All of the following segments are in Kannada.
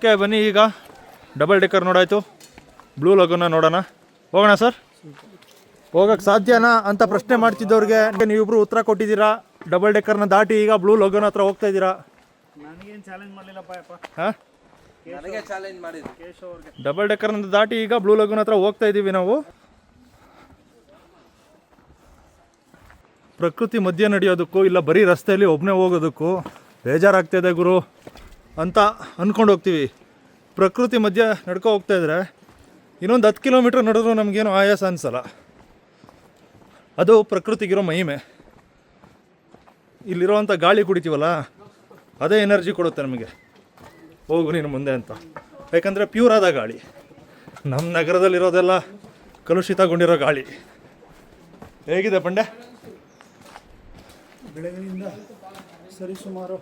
ಓಕೆ ಬನ್ನಿ, ಈಗ ಡಬಲ್ ಡೆಕ್ಕರ್ ನೋಡಾಯಿತು, ಬ್ಲೂ ಲಗೋನ ನೋಡೋಣ. ಹೋಗೋಣ ಸರ್. ಹೋಗಕ್ಕೆ ಸಾಧ್ಯನಾ ಅಂತ ಪ್ರಶ್ನೆ ಮಾಡ್ತಿದ್ದವ್ರಿಗೆ ನೀವಿಬ್ರು ಉತ್ತರ ಕೊಟ್ಟಿದ್ದೀರಾ. ಡಬಲ್ ಡೆಕ್ಕರ್ನ ದಾಟಿ ಈಗ ಬ್ಲೂ ಲಗೋನ ಹತ್ರ ಹೋಗ್ತಾ ಇದ್ದೀರಾ. ನನಗೇನು ಚಾಲೆಂಜ್ ಮಾಡಲಿಲ್ಲಪ್ಪ. ಹಾಂ, ನನಗೆ ಚಾಲೆಂಜ್ ಮಾಡಿದ್ರು ಕೇಶವ್ ಅವ್ರಿಗೆ. ಡಬಲ್ ಡೆಕ್ಕರ್ನ ದಾಟಿ ಈಗ ಬ್ಲೂ ಲಗೋನ ಹತ್ರ ಹೋಗ್ತಾ ಇದ್ದೀವಿ ನಾವು. ಪ್ರಕೃತಿ ಮಧ್ಯೆ ನಡೆಯೋದಕ್ಕೂ ಇಲ್ಲ ಬರೀ ರಸ್ತೆಯಲ್ಲಿ ಒಬ್ಬನೇ ಹೋಗೋದಕ್ಕೂ ಬೇಜಾರಾಗ್ತಾಯಿದೆ ಗುರು ಅಂತ ಅಂದ್ಕೊಂಡು ಹೋಗ್ತೀವಿ. ಪ್ರಕೃತಿ ಮಧ್ಯೆ ನಡ್ಕೊ ಹೋಗ್ತಾ ಇದ್ರೆ ಇನ್ನೊಂದು 10 ಕಿಲೋಮೀಟ್ರ್ ನಡೆದ್ರೂ ನಮಗೇನು ಆಯಾಸ ಅನಿಸಲ್ಲ. ಅದು ಪ್ರಕೃತಿಗಿರೋ ಮಹಿಮೆ. ಇಲ್ಲಿರೋವಂಥ ಗಾಳಿ ಕುಡಿತೀವಲ್ಲ, ಅದೇ ಎನರ್ಜಿ ಕೊಡುತ್ತೆ ನಮಗೆ, ಹೋಗು ನೀನು ಮುಂದೆ ಅಂತ. ಯಾಕಂದರೆ ಪ್ಯೂರ್ ಆದ ಗಾಳಿ. ನಮ್ಮ ನಗರದಲ್ಲಿರೋದೆಲ್ಲ ಕಲುಷಿತಗೊಂಡಿರೋ ಗಾಳಿ. ಹೇಗಿದೆ ಬಂಡೆ? ಬೆಳಗಿನಿಂದ ಸರಿಸುಮಾರು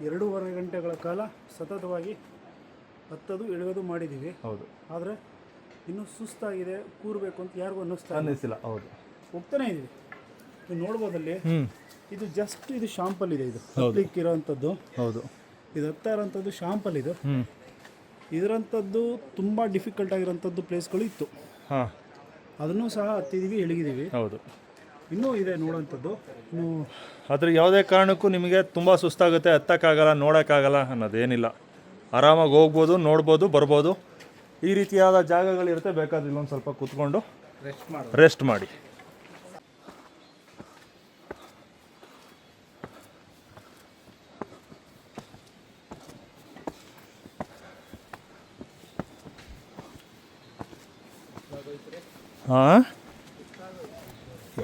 2.5 ಗಂಟೆಗಳ ಕಾಲ ಸತತವಾಗಿ ಹತ್ತದು ಇಳಿಯೋದು ಮಾಡಿದ್ದೀವಿ. ಹೌದು, ಆದರೆ ಇನ್ನೂ ಸುಸ್ತಾಗಿದೆ, ಕೂರಬೇಕು ಅಂತ ಯಾರಿಗೂ ಅನ್ನಿಸಿಲ್ಲ. ಹೌದು, ಹೋಗ್ತಾನೆ ಇದ್ದೀವಿ. ನೀವು ನೋಡ್ಬೋದಲ್ಲಿ ಇದು ಜಸ್ಟ್ ಇದು ಶಾಂಪಲ್ ಇದೆ. ಇದು ಹತ್ತಲಿಕ್ಕಿರೋವಂಥದ್ದು. ಹೌದು, ಇದು ಹತ್ತಾ ಇರೋಂಥದ್ದು ಶಾಂಪಲ್. ಇದು ಇದರಂಥದ್ದು ತುಂಬ ಡಿಫಿಕಲ್ಟ್ ಆಗಿರೋಂಥದ್ದು ಪ್ಲೇಸ್ಗಳು ಇತ್ತು. ಹಾಂ, ಅದನ್ನು ಸಹ ಹತ್ತಿದ್ದೀವಿ, ಇಳಿಗಿದ್ದೀವಿ. ಹೌದು, ಇನ್ನೂ ಇದೆ ನೋಡೋಂಥದ್ದು. ಇನ್ನು ಆದರೆ ಯಾವುದೇ ಕಾರಣಕ್ಕೂ ನಿಮಗೆ ತುಂಬ ಸುಸ್ತಾಗುತ್ತೆ, ಹತ್ತಕ್ಕಾಗಲ್ಲ, ನೋಡೋಕ್ಕಾಗಲ್ಲ ಅನ್ನೋದೇನಿಲ್ಲ. ಆರಾಮಾಗಿ ಹೋಗ್ಬೋದು, ನೋಡ್ಬೋದು, ಬರ್ಬೋದು. ಈ ರೀತಿಯಾದ ಜಾಗಗಳಿರುತ್ತೆ. ಬೇಕಾದ್ರೆ ಇಲ್ಲೊಂದು ಸ್ವಲ್ಪ ಕೂತ್ಕೊಂಡು ರೆಸ್ಟ್ ಮಾಡಿ. ಹಾಂ,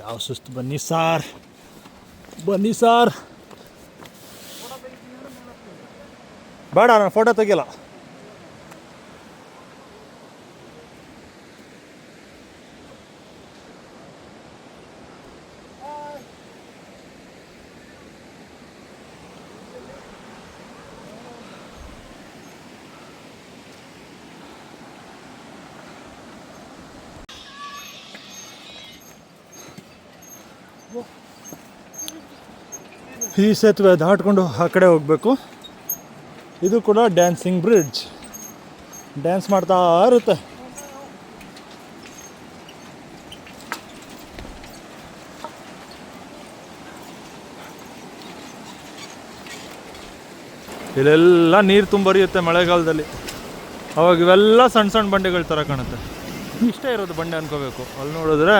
ಯಾವ ಸುಸ್ತು. ಬನ್ನಿ ಸಾರ್, ಬನ್ನಿ ಸಾರ್. ಬೇಡ, ನಾನು ಫೋಟೋ ತೆಗಿಯಲ್ಲ. ಈ ಸೇತುವೆ ದಾಟ್ಕೊಂಡು ಆ ಕಡೆ ಹೋಗಬೇಕು. ಇದು ಕೂಡ ಡ್ಯಾನ್ಸಿಂಗ್ ಬ್ರಿಡ್ಜ್. ಡ್ಯಾನ್ಸ್ ಮಾಡ್ತಾ ಇರುತ್ತೆ. ಇಲ್ಲೆಲ್ಲ ನೀರು ತುಂಬರಿಯುತ್ತೆ ಮಳೆಗಾಲದಲ್ಲಿ. ಅವಾಗ ಇವೆಲ್ಲ ಸಣ್ಣ ಸಣ್ಣ ಬಂಡೆಗಳ ಥರ ಕಾಣುತ್ತೆ. ಇಷ್ಟೇ ಇರೋದು ಬಂಡೆ ಅನ್ಕೋಬೇಕು. ಅಲ್ಲಿ ನೋಡಿದ್ರೆ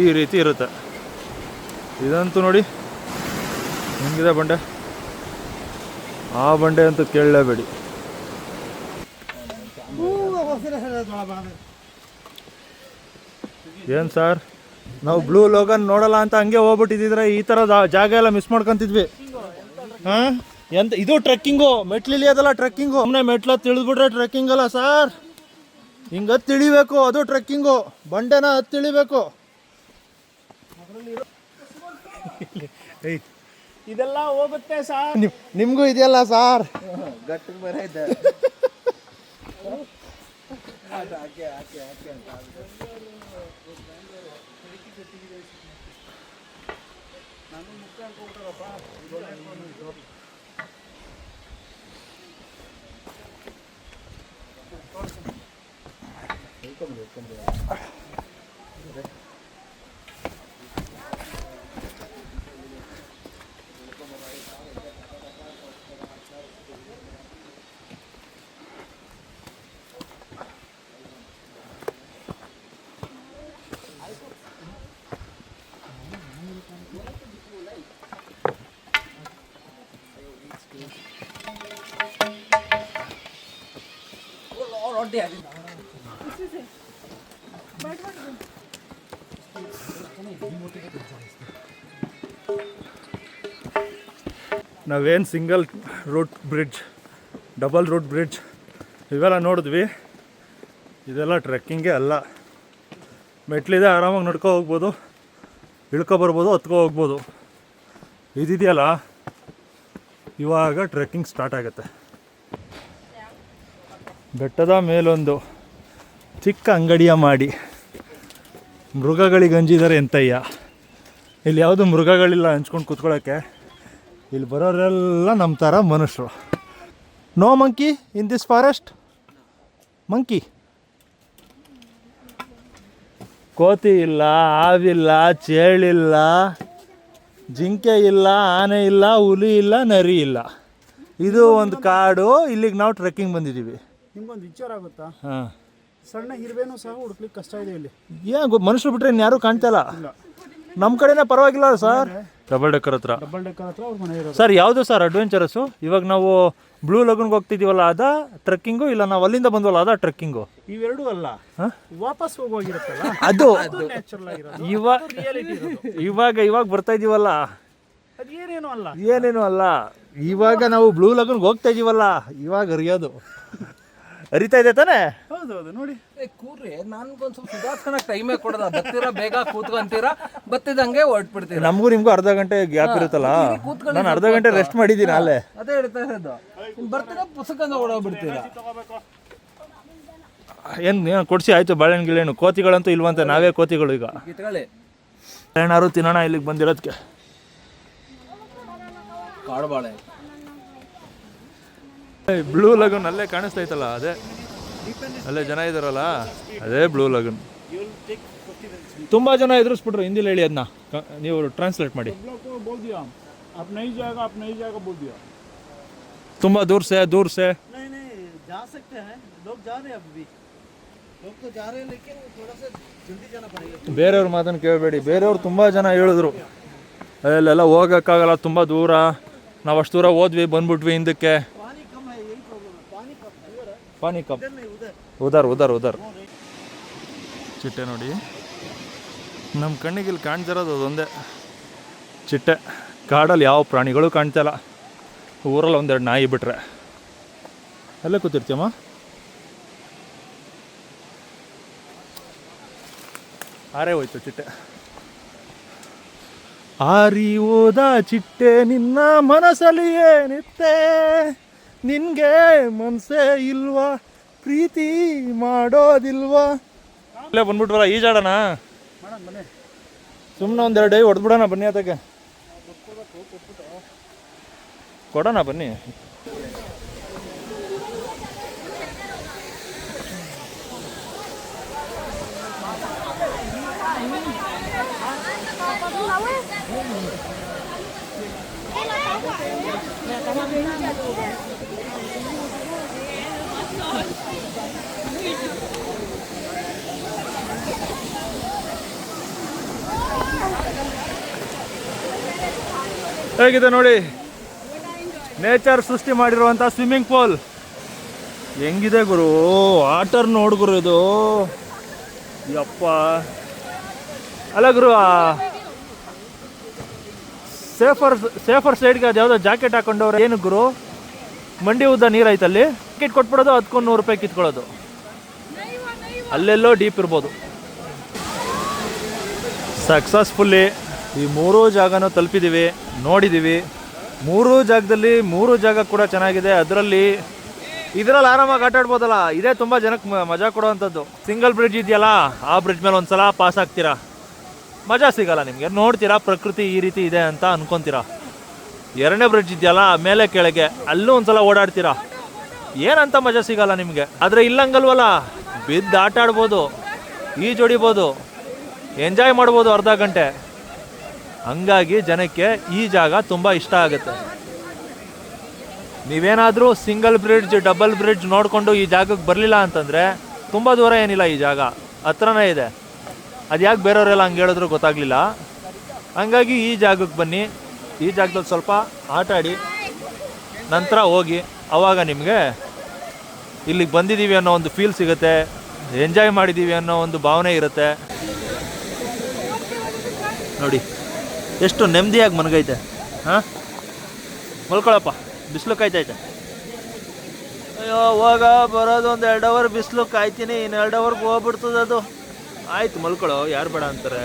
ಈ ರೀತಿ ಇರುತ್ತೆ. ಇದಂತೂ ನೋಡಿ ಹೆಂಗಿದೆ ಬಂಡೆ. ಆ ಬಂಡೆ ಅಂತೂ ಕೇಳಲೇಬೇಡಿ. ಏನು ಸರ್, ನಾವು ಬ್ಲೂ ಲೋಗನ್ ನೋಡಲ್ಲ ಅಂತ ಹಂಗೆ ಹೋಗ್ಬಿಟ್ಟಿದ್ರೆ ಈ ಥರ ಜಾಗ ಎಲ್ಲ ಮಿಸ್ ಮಾಡ್ಕೊತಿದ್ವಿ. ಹಾಂ, ಎಂತ ಇದು ಟ್ರೆಕ್ಕಿಂಗು? ಮೆಟ್ಲಿಲಿಯೋದಲ್ಲ ಟ್ರೆಕ್ಕಿಂಗು. ಸುಮ್ಮನೆ ಮೆಟ್ಲ ತಿಳಿದ್ಬಿಟ್ರೆ ಟ್ರೆಕ್ಕಿಂಗ್ ಅಲ್ಲ ಸರ್. ಹಿಂಗೆ ಹತ್ತು ಇಳಿಬೇಕು, ಅದು ಟ್ರೆಕ್ಕಿಂಗು. ಬಂಡೆನ ಹತ್ತು ಇಳಿಬೇಕು. ಇದೆಲ್ಲ ಹೋಗುತ್ತೆ ಸಾರ್. ನಿಮಗೂ ಇದೆಯಲ್ಲ ಸಾರ್. ಗಟ್ಟಿಗೆ ಬರ ಇದೆ. ನಾವೇನು single route bridge, double route bridge ಇವೆಲ್ಲ ನೋಡಿದ್ವಿ. ಇದೆಲ್ಲ ಟ್ರೆಕ್ಕಿಂಗೇ ಅಲ್ಲ. ಮೆಟ್ಲಿದೆ, ಆರಾಮಾಗಿ ನಡ್ಕೊ ಹೋಗ್ಬೋದು, ಇಳ್ಕೊ ಬರ್ಬೋದು, ಹತ್ಕೊ ಹೋಗ್ಬೋದು. ಇದಿದೆಯಲ್ಲ, ಇವಾಗ ಟ್ರೆಕ್ಕಿಂಗ್ ಸ್ಟಾರ್ಟ್ ಆಗುತ್ತೆ. ಬೆಟ್ಟದ ಮೇಲೊಂದು ಚಿಕ್ಕ ಅಂಗಡಿಯ ಮಾಡಿ ಮೃಗಗಳಿಗೆ ಹಂಚಿದ್ದಾರೆ ಎಂತಯ್ಯ. ಇಲ್ಲಿ ಯಾವುದು ಮೃಗಗಳಿಲ್ಲ ಹಂಚ್ಕೊಂಡು ಕೂತ್ಕೊಳ್ಳೋಕ್ಕೆ. ಇಲ್ಲಿ ಬರೋರೆಲ್ಲ ನಮ್ಮ ಥರ ಮನುಷ್ಯರು. No monkey in this forest? Monkey, ಕೋತಿ ಇಲ್ಲ, ಹಾವಿಲ್ಲ, ಚೇಳಿಲ್ಲ, ಜಿಂಕೆ ಇಲ್ಲ, ಆನೆ ಇಲ್ಲ, ಹುಲಿ ಇಲ್ಲ, ನರಿ ಇಲ್ಲ. ಇದು ಒಂದು ಕಾಡು. ಇಲ್ಲಿಗೆ ನಾವು ಟ್ರೆಕ್ಕಿಂಗ್ ಬಂದಿದ್ದೀವಿ. ನಿಮ್ಗೊಂದು ವಿಚಾರ ಆಗುತ್ತಾ? ಹಾಂ, ಸಣ್ಣ ಇರುವೆನೂ ಸಹ ಹುಡುಕ್ಲಿಕ್ಕೆ ಕಷ್ಟ ಇದೆ ಇಲ್ಲಿ. ಏನು ಮನುಷ್ಯರು ಬಿಟ್ಟರೆ ಇನ್ಯಾರೂ ಕಾಣ್ತಾಯಿಲ್ಲ. ಇಲ್ಲ, ನಮ್ಮ ಕಡೆನೇ ಪರವಾಗಿಲ್ಲ ಸರ್. ಡಬಲ್ ಡೆಕ್ಕರ್ ಹತ್ರ ಅವ್ರ ಮನೆ ಇರೋದು. ಸರ್, ಯಾವುದು ಸರ್ ಅಡ್ವೆಂಚರಸ್ಸು? ಇವಾಗ ನಾವು ಬ್ಲೂ ಲಗೂನ್ಗೆ ಹೋಗ್ತಿದ್ದೀವಲ್ಲ, ಅದ ಟ್ರೆಕ್ಕಿಂಗು? ಇಲ್ಲ ನಾವು ಅಲ್ಲಿಂದ ಬಂದವಲ್ಲ, ಅದ ಟ್ರೆಕ್ಕಿಂಗು? ಇವೆರಡೂ ಅಲ್ಲ, ವಾಪಸ್ ಹೋಗಿರುತ್ತಲ್ಲ ಅದು ನ್ಯಾಚುರಲ್ ಆಗಿರೋದು. ಇವಾಗ ಬರ್ತಾ ಇದೀವಲ್ಲ, ಅದು ಏನೇನು ಅಲ್ಲ. ಏನೇನು ಅಲ್ಲ. ಇವಾಗ ನಾವು ಬ್ಲೂ ಲಗೂನ್ಗೆ ಹೋಗ್ತಾ ಇದೀವಲ್ಲ, ಇವಾಗ ಹರಿಯೋದು ಹರಿತಾ ಇದೆ ತಾನೇ? ಹೌದೌದು, ನೋಡಿ. ಕೂರ್ರಿ, ನನ್ಗೊಂದು ಸ್ವಲ್ಪ ಸುಧಾರ್ಸ್ಕೊಳಕ್ ಟೈಮೇ ಕೊಡೋದ. ಬರ್ತೀರಾ, ಬೇಗ ಕೂತ್ಕೊಂತೀರಾ, ಬತ್ತಿದಂಗೆ ಹೊರಟ್ಬಿಡ್ತೀರಾ. ನಮಗೂ ನಿಮ್ಗೂ ಅರ್ಧ ಗಂಟೆ ಗ್ಯಾಪ್ ಇರುತ್ತಲ್ಲ. ನಾನು ಅರ್ಧ ಗಂಟೆ ರೆಸ್ಟ್ ಮಾಡಿದ್ದೀನಿ ಅಲ್ಲೇ. ಅದೇ ಹೇಳ್ತಾ ಇರೋದು. ಬರ್ತೀರಾ, ಪುಸ್ತಕದಿಂದ ಓಡೋಗ್ಬಿಡ್ತೀರಾ. ಏನು ಕೊಡ್ಸಿ ಆಯ್ತು. ಬಾಳೆಹಣ್ಣು ಗಿಳೆಹಣ್ಣು. ಕೋತಿಗಳಂತೂ ಇಲ್ವಂತೆ, ನಾವೇ ಕೋತಿಗಳು ಈಗ. ಕಿತ್ಕೊಳ್ಳಿ, ಏನಾರು ತಿನ್ನೋಣ ಇಲ್ಲಿಗೆ ಬಂದಿರೋದಕ್ಕೆ. ಕಾಡು ಬಾಳೆ. ಬ್ಲೂ ಲಗೂನ್ ಅಲ್ಲೇ ಕಾಣಿಸ್ತಾ ಇತ್ತಲ್ಲ, ಅದೇ ಅಲ್ಲೇ ಜನ ಇದಾರಲ್ಲ, ಅದೇ ಬ್ಲೂ ಲಗೂನ್. ತುಂಬಾ ಜನ ಎದುರಿಸ್ಬಿಟ್ರು. ಹಿಂದಿಲಿ ಹೇಳಿ ಅದನ್ನ, ನೀವು ಟ್ರಾನ್ಸ್ಲೇಟ್ ಮಾಡಿ. ತುಂಬಾ ದೂರ ಸೆ ಬೇರೆಯವ್ರ ಮಾತನ್ನು ಕೇಳಬೇಡಿ. ಬೇರೆಯವ್ರು ತುಂಬಾ ಜನ ಹೇಳಿದ್ರು ಅಲ್ಲೆಲ್ಲ ಹೋಗೋಕ್ಕಾಗಲ್ಲ, ತುಂಬ ದೂರ. ನಾವು ಅಷ್ಟು ದೂರ ಹೋದ್ವಿ, ಬಂದ್ಬಿಟ್ವಿ ಹಿಂದಕ್ಕೆ. ಪಾನಿ ಕಪ್ ಉದರ್ ಚಿಟ್ಟೆ ನೋಡಿ. ನಮ್ಮ ಕಣ್ಣಿಗೆ ಇಲ್ಲಿ ಕಾಣ್ತಿರೋದು ಅದೊಂದೇ ಚಿಟ್ಟೆ. ಕಾಡಲ್ಲಿ ಯಾವ ಪ್ರಾಣಿಗಳು ಕಾಣ್ತಾಯಿಲ್ಲ. ಊರಲ್ಲಿ ಒಂದೆರಡು ನಾಯಿ ಬಿಟ್ರೆ. ಅಲ್ಲೇ ಕೂತಿರ್ತೀಯಮ್ಮ. ಆರೇ ಹೋಯ್ತು ಚಿಟ್ಟೆ. ಆರಿ ಹೋದ ಚಿಟ್ಟೆ ನಿನ್ನ ಮನಸ್ಸಲ್ಲಿ ಏನಿತ್ತೆ, ನಿನಗೆ ಮನಸ್ಸೇ ಇಲ್ವಾ, ಪ್ರೀತಿ ಮಾಡೋದಿಲ್ವಾ? ಇಲ್ಲೇ ಬಂದ್ಬಿಟ್ವಲ್ಲ, ಈಜಾಡೋಣ. ಸುಮ್ಮನೆ ಒಂದೆರಡು ಡೈ ಹೊಡೆದ್ಬಿಡೋಣ ಬನ್ನಿ. ಅದಕ್ಕೆ ಕೊಡೋಣ ಬನ್ನಿ. ಹೇಗಿದೆ ನೋಡಿ, ನೇಚರ್ ಸೃಷ್ಟಿ ಮಾಡಿರುವಂಥ ಸ್ವಿಮ್ಮಿಂಗ್ ಪೂಲ್. ಹೆಂಗಿದೆ ಗುರು, ವಾಟರ್ ನೋಡ್ಗುರು ಇದು. ಯಪ್ಪ, ಅಲ್ಲ ಗುರು, ಸೇಫರ್ ಸೈಡ್ಗೆ ಅದು ಯಾವುದೋ ಜಾಕೆಟ್ ಹಾಕೊಂಡವ್ರೆ. ಏನು ಗುರು, ಮಂಡಿ ಉದ್ದ ನೀರೈತಲ್ಲಿ. ಜಾಕೆಟ್ ಕೊಟ್ಬಿಡೋದು, ಅದಕ್ಕೊಂದು 100 ರೂಪಾಯಿ ಕಿತ್ಕೊಳ್ಳೋದು. ಅಲ್ಲೆಲ್ಲೋ ಡೀಪ್ ಇರ್ಬೋದು. ಸಕ್ಸಸ್ಫುಲ್ಲಿ ಈ 3 ಜಾಗನೂ ತಲುಪಿದ್ದೀವಿ, ನೋಡಿದ್ದೀವಿ. 3 ಜಾಗದಲ್ಲಿ 3 ಜಾಗ ಕೂಡ ಚೆನ್ನಾಗಿದೆ. ಅದರಲ್ಲಿ ಆರಾಮಾಗಿ ಆಟ ಆಡ್ಬೋದಲ್ಲ. ಇದೇ ತುಂಬ ಜನಕ್ಕೆ ಮಜಾ ಕೊಡುವಂಥದ್ದು. ಸಿಂಗಲ್ ಬ್ರಿಡ್ಜ್ ಇದೆಯಲ್ಲ, ಆ ಬ್ರಿಡ್ಜ್ ಮೇಲೆ ಒಂದ್ಸಲ ಪಾಸ್ ಆಗ್ತೀರಾ, ಮಜಾ ಸಿಗಲ್ಲ ನಿಮಗೆ. ನೋಡ್ತೀರಾ ಪ್ರಕೃತಿ ಈ ರೀತಿ ಇದೆ ಅಂತ ಅನ್ಕೊತೀರಾ. 2ನೇ ಬ್ರಿಡ್ಜ್ ಇದೆಯಲ್ಲ, ಮೇಲೆ ಕೆಳಗೆ, ಅಲ್ಲೂ ಒಂದ್ಸಲ ಓಡಾಡ್ತೀರಾ, ಏನಂತ ಮಜಾ ಸಿಗಲ್ಲ ನಿಮಗೆ. ಆದರೆ ಇಲ್ಲಂಗಲ್ವಲ್ಲ, ಬಿದ್ದು ಆಟ ಆಡ್ಬೋದು, ಈಜು ಹೊಡಿಬೋದು, ಎಂಜಾಯ್ ಮಾಡ್ಬೋದು ಅರ್ಧ ಗಂಟೆ. ಹಂಗಾಗಿ ಜನಕ್ಕೆ ಈ ಜಾಗ ತುಂಬ ಇಷ್ಟ ಆಗುತ್ತೆ. ನೀವೇನಾದರೂ ಸಿಂಗಲ್ ಬ್ರಿಡ್ಜ್, ಡಬಲ್ ಬ್ರಿಡ್ಜ್ ನೋಡಿಕೊಂಡು ಈ ಜಾಗಕ್ಕೆ ಬರಲಿಲ್ಲ ಅಂತಂದರೆ, ತುಂಬ ದೂರ ಏನಿಲ್ಲ, ಈ ಜಾಗ ಹತ್ರನೇ ಇದೆ. ಅದು ಯಾಕೆ ಬೇರೆಯವರೆಲ್ಲ ಹಂಗೆ ಹೇಳಿದ್ರು ಗೊತ್ತಾಗಲಿಲ್ಲ. ಹಂಗಾಗಿ ಈ ಜಾಗಕ್ಕೆ ಬನ್ನಿ, ಈ ಜಾಗದಲ್ಲಿ ಸ್ವಲ್ಪ ಆಟ ಆಡಿ, ನಂತರ ಹೋಗಿ. ಆವಾಗ ನಿಮಗೆ ಇಲ್ಲಿಗೆ ಬಂದಿದ್ದೀವಿ ಅನ್ನೋ ಒಂದು ಫೀಲ್ ಸಿಗುತ್ತೆ, ಎಂಜಾಯ್ ಮಾಡಿದ್ದೀವಿ ಅನ್ನೋ ಒಂದು ಭಾವನೆ ಇರುತ್ತೆ. ನೋಡಿ ಎಷ್ಟು ನೆಮ್ಮದಿಯಾಗಿ ಮನಗೈತೆ. ಹಾಂ, ಮಲ್ಕೊಳಪ್ಪ, ಬಿಸಿಲು ಕಾಯ್ತೈತೆ. ಅಯ್ಯೋ, ಹೋಗ ಬರೋದು ಒಂದು 2 ಅವರ್ ಬಿಸಿಲು ಕಾಯ್ತೀನಿ, ಇನ್ನು 2 ಅವರ್ಗೆ ಹೋಗ್ಬಿಡ್ತದೆ ಅದು. ಆಯ್ತು ಮಲ್ಕೊಳ್ಳೋ, ಯಾರು ಬೇಡ ಅಂತಾರೆ.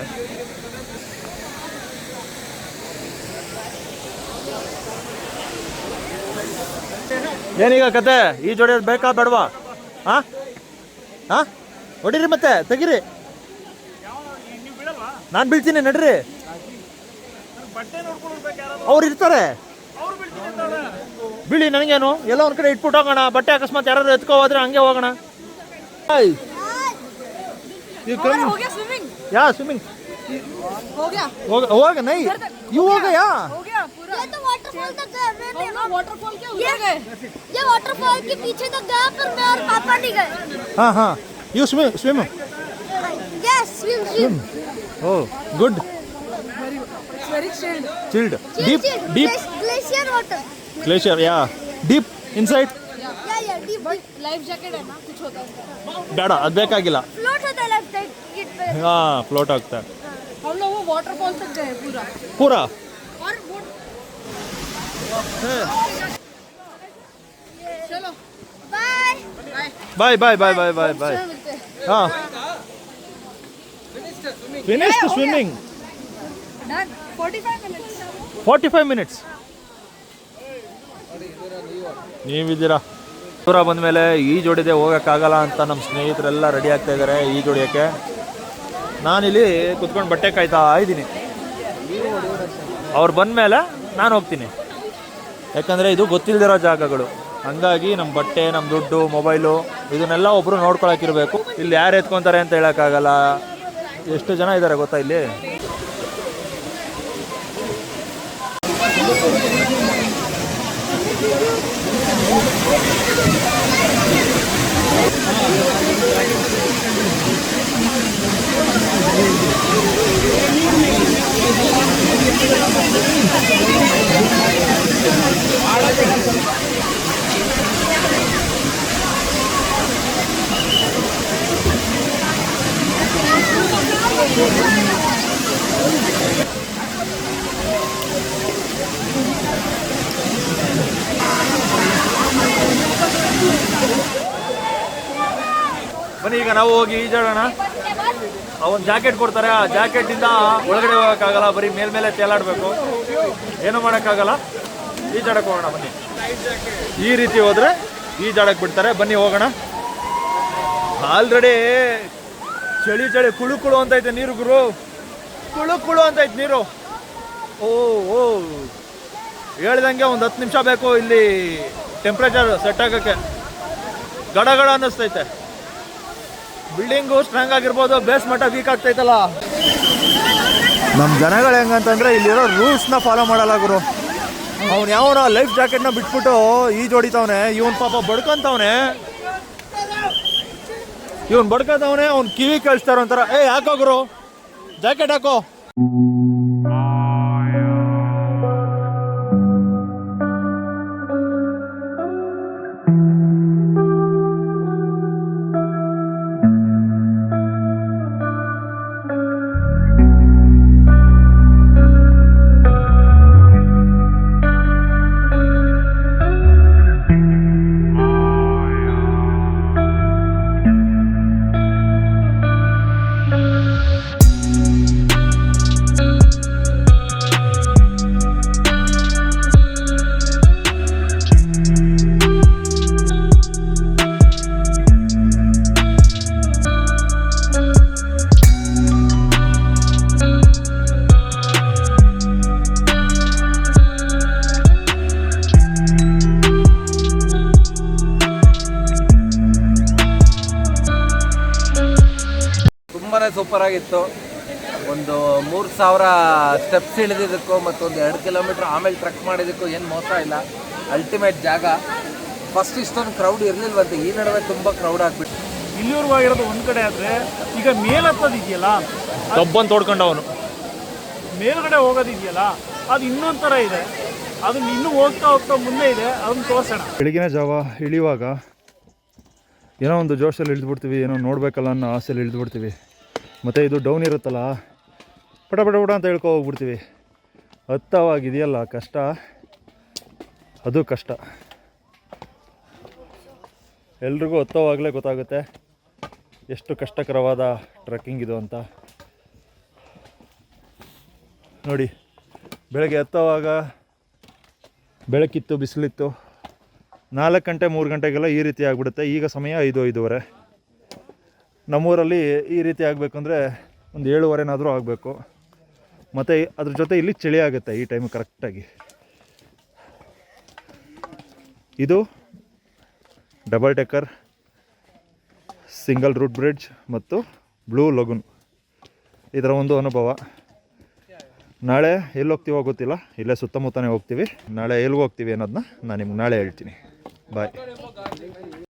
ಏನೀಗ ಕತೆ? ಈ ಜೋಡಿಯೋದು ಬೇಕಾ ಬೇಡವಾ? ಹಾಂ ಹಾಂ, ಹೊಡೀರಿ ಮತ್ತೆ, ತೆಗೀರಿ. ನಾನು ಬೀಳ್ತೀನಿ, ನಡ್ರಿ. ಅವ್ರು ಇರ್ತಾರೆ, ಬಿಳಿ ನನಗೇನು ಎಲ್ಲ ಒಂದು ಕಡೆ ಇಟ್ಬಿಟ್ಟು ಹೋಗೋಣ. ಬಟ್ಟೆ ಅಕಸ್ಮಾತ್ ಯಾರಾದ್ರು ಎತ್ಕೋ ಹೋದ್ರೆ ಹಂಗೆ ಹೋಗೋಣ. हो गया स्विमिंग ಯಾ स्विमिंग हो गया होगा नहीं यू हो गया हो गया पूरा ये तो वाटरफॉल तक गए मैं वाटरफॉल के उधर गए ये वाटरफॉल के पीछे तक गया पर मैं और पापा नहीं गए हाँ हाँ you swim yes swim swim oh good it's very chilled chilled deep glacier water glacier yeah deep inside या डीप लाइफ जैकेट है ना कुछ होता है ಬೇಡ ಅದು ಬೇಕಾಗಿಲ್ಲ. फ्लोट होता है लेफ्ट साइड किट पे ಹಾಂ ಫ್ಲೋಟ್ ಆಗ್ತಾ हम लोग वो वाटरफॉल तक गए पूरा ಪೂರಾ और वो चलो बाय ಬಾಯ್ ಬಾಯ್ ಬಾಯ್ ಬಾಯ್ ಬಾಯ್ ಬಾಯ್ मिलते हैं ಹಾಂ finished swimming done 45 minutes 45 minutes. ನೀವಿದ್ದೀರಾ ದೂರ ಬಂದಮೇಲೆ ಈಜೊಡಿದೆ ಹೋಗೋಕ್ಕಾಗಲ್ಲ ಅಂತ ನಮ್ಮ ಸ್ನೇಹಿತರೆಲ್ಲ ರೆಡಿ ಆಗ್ತಾ ಇದ್ದಾರೆ ಈಜೊಡಿಯೋಕ್ಕೆ. ನಾನಿಲ್ಲಿ ಕುತ್ಕೊಂಡು ಬಟ್ಟೆ ಕಾಯ್ತಾ ಇದ್ದೀನಿ. ಅವ್ರು ಬಂದಮೇಲೆ ನಾನು ಹೋಗ್ತೀನಿ, ಯಾಕಂದರೆ ಇದು ಗೊತ್ತಿಲ್ಲದಿರೋ ಜಾಗಗಳು. ಹಂಗಾಗಿ ನಮ್ಮ ಬಟ್ಟೆ, ನಮ್ಮ ದುಡ್ಡು, ಮೊಬೈಲು ಇದನ್ನೆಲ್ಲ ಒಬ್ಬರು ನೋಡ್ಕೊಳಕ್ಕಿರಬೇಕು. ಇಲ್ಲಿ ಯಾರು ಎತ್ಕೊತಾರೆ ಅಂತ ಹೇಳೋಕ್ಕಾಗಲ್ಲ. ಎಷ್ಟು ಜನ ಇದ್ದಾರೆ ಗೊತ್ತಾ ಇಲ್ಲಿ. ಬನ್ನಿ ಈಗ ನಾವು ಹೋಗಿ ಈಜಾಡೋಣ. ಒಂದು ಜಾಕೆಟ್ ಕೊಡ್ತಾರೆ, ಆ ಜಾಕೆಟಿಂದ ಒಳಗಡೆ ಹೋಗೋಕ್ಕಾಗಲ್ಲ, ಬರೀ ಮೇಲ್ಮೇಲೆ ತೇಲಾಡಬೇಕು, ಏನೂ ಮಾಡೋಕ್ಕಾಗಲ್ಲ. ಈಜಾಡಕ್ಕೆ ಹೋಗೋಣ ಬನ್ನಿ. ಈ ರೀತಿ ಹೋದರೆ ಈಜಾಡಕ್ಕೆ ಬಿಡ್ತಾರೆ. ಬನ್ನಿ ಹೋಗೋಣ. ಆಲ್ರೆಡಿ ಚಳಿ ಚಳಿ ಕುಳು ಕುಳು ಅಂತೈತೆ ನೀರು ಗುರು, ಕುಳು ಕುಳು ಅಂತೈತೆ ನೀರು. ಓ ಓ ಹೇಳ್ದಂಗೆ ಒಂದು 10 ನಿಮಿಷ ಬೇಕು ಇಲ್ಲಿ ಟೆಂಪ್ರೇಚರ್ ಸೆಟ್ ಆಗೋಕ್ಕೆ. ಗಡ ಗಡ ಅನ್ನಿಸ್ತೈತೆ. ಬಿಲ್ಡಿಂಗು ಸ್ಟ್ರಾಂಗ್ ಆಗಿರ್ಬೋದು, ಬೇಸ್ ಮಟ್ಟ ವೀಕ್ ಆಗ್ತೈತಲ್ಲ. ನಮ್ಮ ಜನಗಳು ಹೆಂಗಂತಂದರೆ ಇಲ್ಲಿರೋ ರೂಲ್ಸ್ನ ಫಾಲೋ ಮಾಡಲ್ಲ ಗುರು. ಅವ್ನು ಯಾವನ ಲೈಫ್ ಜಾಕೆಟ್ನ ಬಿಟ್ಬಿಟ್ಟು ಈಜು ಹೊಡಿತಾವನೆ. ಇವನ್ ಪಾಪ ಬಡ್ಕೊಂತವನೆ, ಇವನ್ ಬಡ್ಕೊಂತವನೆ. ಅವ್ನು ಕಿವಿ ಕೇಳಿಸ್ತಾರ ಒಂಥರ, ಹಾಕೋ ಗುರು ಜಾಕೆಟ್ ಹಾಕೋ. ಸೂಪರ್ ಆಗಿತ್ತು. ಒಂದು 3000 ಸ್ಟೆಪ್ಸ್ ಇಳಿದಿದ್ದಕ್ಕೂ ಮತ್ತೊಂದು 2 ಕಿಲೋಮೀಟ್ರ್ ಆಮೇಲೆ ಟ್ರೆಕ್ ಮಾಡಿದ್ದಕ್ಕೂ ಏನು ಮೋಸ ಇಲ್ಲ. ಅಲ್ಟಿಮೇಟ್ ಜಾಗ. ಫಸ್ಟ್ ಇಷ್ಟೊಂದು ಕ್ರೌಡ್ ಇರಲಿಲ್ವಂತೆ, ಈ ನಡುವೆ ತುಂಬ ಕ್ರೌಡ್ ಆಗಿಬಿಟ್ಟು. ಇಲ್ಲಿವರೆಗೂ ಆಗಿರೋದು ಒಂದು ಕಡೆ ಆದರೆ ಈಗ ಮೇಲತ್ತೋದಿದೆಯಲ್ಲ, ಕಬ್ಬನ್ ತೋಡ್ಕೊಂಡವನು ಮೇಲ್ಗಡೆ ಹೋಗೋದಿದೆಯಲ್ಲ, ಅದು ಇನ್ನೊಂದು ಥರ ಇದೆ. ಅದನ್ನ ಇನ್ನೂ ಹೋಗ್ತಾ ಹೋಗ್ತಾ ಮುಂದೆ ಇದೆ, ಅದನ್ನ ತೋರಿಸೋಣ. ಬೆಳಗಿನ ಜಾವ ಇಳಿಯುವಾಗ ಏನೋ ಒಂದು ಜೋಶಲ್ಲಿ ಇಳಿದ್ಬಿಡ್ತೀವಿ, ಏನೋ ನೋಡಬೇಕಲ್ಲ ಅನ್ನೋ ಆಸೆಯಲ್ಲಿ ಇಳಿದ್ಬಿಡ್ತೀವಿ. ಮತ್ತು ಇದು ಡೌನ್ ಇರುತ್ತಲ್ಲ, ಪಟ ಪಟ ಪಟ ಅಂತ ಹೇಳ್ಕೊ ಹೋಗ್ಬಿಡ್ತೀವಿ. ಹತ್ತವಾಗಿದೆಯಲ್ಲ ಕಷ್ಟ, ಅದು ಕಷ್ಟ. ಎಲ್ರಿಗೂ ಹತ್ತೋವಾಗಲೇ ಗೊತ್ತಾಗುತ್ತೆ ಎಷ್ಟು ಕಷ್ಟಕರವಾದ ಟ್ರೆಕ್ಕಿಂಗ್ ಇದು ಅಂತ. ನೋಡಿ, ಬೆಳಗ್ಗೆ ಹತ್ತೋವಾಗ ಬೆಳಕಿತ್ತು, ಬಿಸಿಲಿತ್ತು. 4 ಗಂಟೆ 3 ಗಂಟೆಗೆಲ್ಲ ಈ ರೀತಿ ಆಗಿಬಿಡುತ್ತೆ. ಈಗ ಸಮಯ 5-5:30. ನಮ್ಮೂರಲ್ಲಿ ಈ ರೀತಿ ಆಗಬೇಕು ಅಂದರೆ ಒಂದು 7:15 ಆಗಬೇಕು. ಮತ್ತು ಅದ್ರ ಜೊತೆ ಇಲ್ಲಿ ಚಳಿ ಆಗುತ್ತೆ ಈ ಟೈಮ್ ಕರೆಕ್ಟಾಗಿ. ಇದು double decker single route bridge ಮತ್ತು ಬ್ಲೂ ಲಗೂನ್ ಇದರ ಒಂದು ಅನುಭವ. ನಾಳೆ ಎಲ್ಲಿ ಹೋಗ್ತೀವೋ ಗೊತ್ತಿಲ್ಲ, ಇಲ್ಲೇ ಸುತ್ತಮುತ್ತನೇ ಹೋಗ್ತೀವಿ. ನಾಳೆ ಎಲ್ಲಿಗೆ ಹೋಗ್ತೀವಿ ಅನ್ನೋದನ್ನ ನಾನು ನಿಮ್ಗೆ ನಾಳೆ ಹೇಳ್ತೀನಿ. ಬಾಯ್.